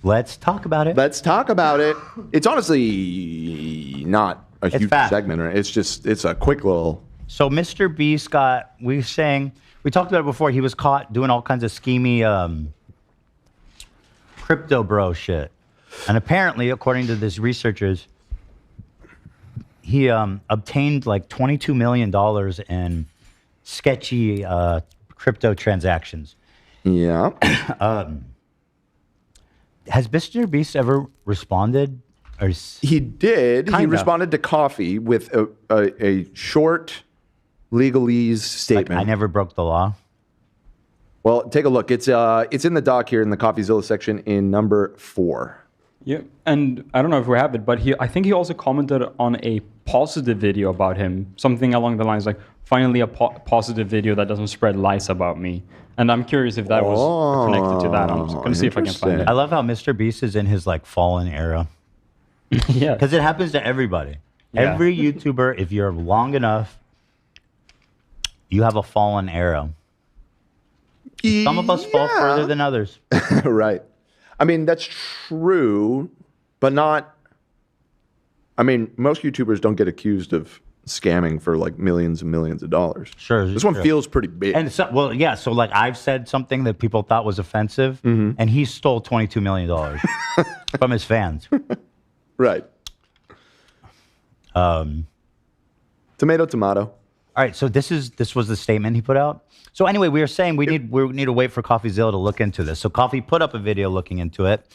Let's talk about it. Let's talk about it. It's honestly not a huge fast. segment. Right? It's a quick little. So Mr. Beast we talked about it before. He was caught doing all kinds of schemy crypto bro shit. And apparently, according to these researchers, he obtained like $22 million in sketchy crypto transactions. Yeah. Has Mr. Beast ever responded? Or He did. He Kinda. responded to Coffee with a short legalese statement. I never broke the law. Well, take a look. It's in the doc here in the CoffeeZilla section in number 4. Yeah, and I don't know if we have it, but I think he also commented on a positive video about him, something along the lines like, finally a positive video that doesn't spread lies about me. And I'm curious if that was connected to that. I'm going to see if I can find it. I love how Mr. Beast is in his like fallen era. Yeah. Because it happens to everybody. Yeah. Every YouTuber, if you're long enough, you have a fallen era. Some of us fall further than others. Right. I mean, that's true, but not. I mean, most YouTubers don't get accused of scamming for like millions and millions of dollars. Sure. This one feels pretty big. And so, well, yeah. So, like, I've said something that people thought was offensive, and he stole $22 million from his fans. Right. Tomato, tomato. All right. So this was the statement he put out. So anyway, we were saying we need to wait for CoffeeZilla to look into this. So Coffee put up a video looking into it,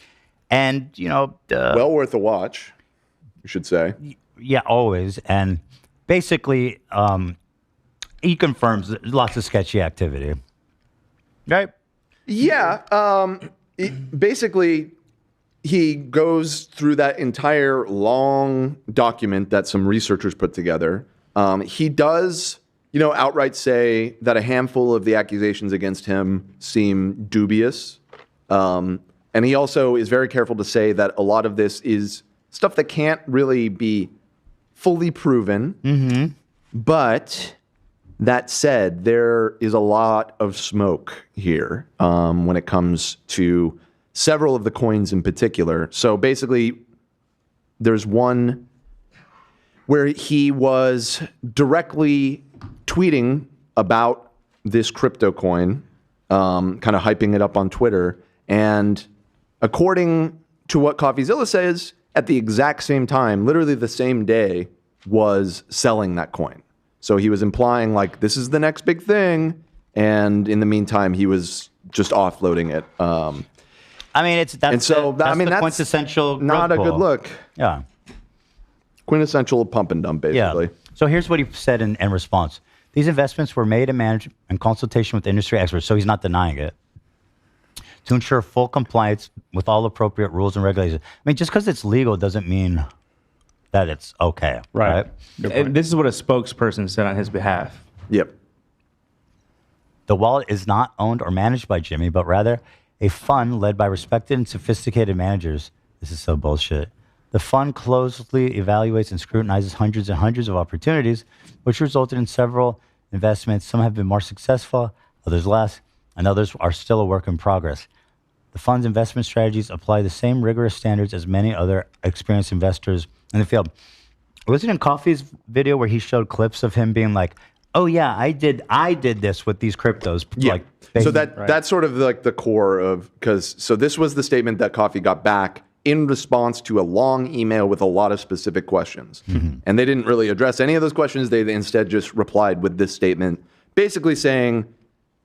and Well worth a watch, you should say. yeah, always. And basically, he confirms that there's lots of sketchy activity. Right? Yeah. Basically, he goes through that entire long document that some researchers put together. He does, outright say that a handful of the accusations against him seem dubious. And he also is very careful to say that a lot of this is stuff that can't really be fully proven. Mm-hmm. But that said, there is a lot of smoke here when it comes to several of the coins in particular. So basically, there's one where he was directly tweeting about this crypto coin, kind of hyping it up on Twitter. And according to what CoffeeZilla says, at the exact same time, literally the same day, was selling that coin. So he was implying like, this is the next big thing. And in the meantime, he was just offloading it. I mean, that's the quintessential not a rug good pull. look. Yeah. Quintessential pump and dump, basically. Yeah. So here's what he said in response. These investments were made and managed in consultation with industry experts, so he's not denying it, to ensure full compliance with all appropriate rules and regulations. I mean, just because it's legal doesn't mean that it's okay. Right. And this is what a spokesperson said on his behalf. Yep. The wallet is not owned or managed by Jimmy, but rather a fund led by respected and sophisticated managers. This is so bullshit. The fund closely evaluates and scrutinizes hundreds and hundreds of opportunities, which resulted in several investments. Some have been more successful, others less, and others are still a work in progress. The fund's investment strategies apply the same rigorous standards as many other experienced investors in the field. Was it in Coffee's video where he showed clips of him being like, oh yeah, I did this with these cryptos. Yeah. Like, So that's sort of like the core of, so this was the statement that Coffee got back in response to a long email with a lot of specific questions. Mm-hmm. And they didn't really address any of those questions. They instead just replied with this statement, basically saying,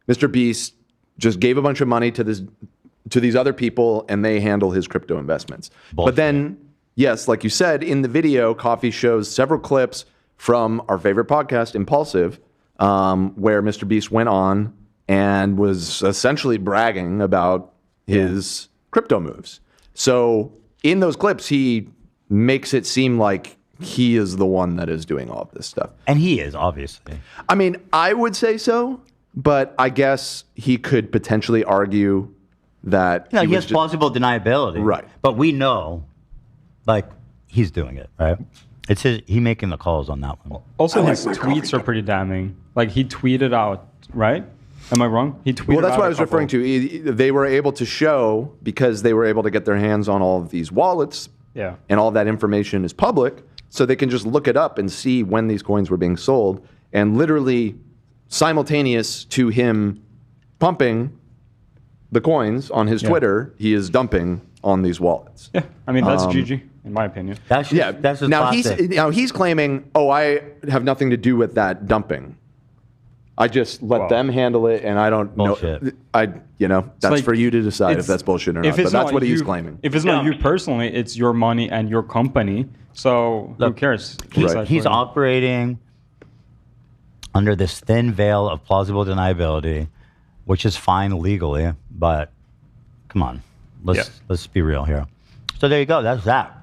Mr. Beast just gave a bunch of money to these other people and they handle his crypto investments. Bullshit. But then, yes, like you said, in the video, Coffee shows several clips from our favorite podcast, Impulsive, where Mr. Beast went on and was essentially bragging about his crypto moves. So in those clips, he makes it seem like he is the one that is doing all of this stuff. And he is, obviously. I mean, I would say so, but I guess he could potentially argue that he has plausible deniability. Right. But we know, like, he's doing it, right? It's he making the calls on that one. Also, his tweets are pretty damning. Like, he tweeted out, right? Am I wrong? He tweeted. Well, that's out what a I was couple. referring to. They were able to show, because they were able to get their hands on all of these wallets, Yeah. and all of that information is public, so they can just look it up and see when these coins were being sold. And literally simultaneous to him pumping the coins on his Twitter, he is dumping on these wallets. Yeah. I mean, that's GG in my opinion. That's just, Yeah. that's just now classic. he's claiming, oh, I have nothing to do with that dumping. I just let Wow. them handle it, and I don't Bullshit. know. That's like, for you to decide if it's- that's bullshit or if not. it's But that's not what he's you- claiming. If it's not you personally, it's your money and your company. So who Look, cares? He's, Decide he's for you. operating under this thin veil of plausible deniability, which is fine legally, but come on, let's be real here. So there you go. That's that.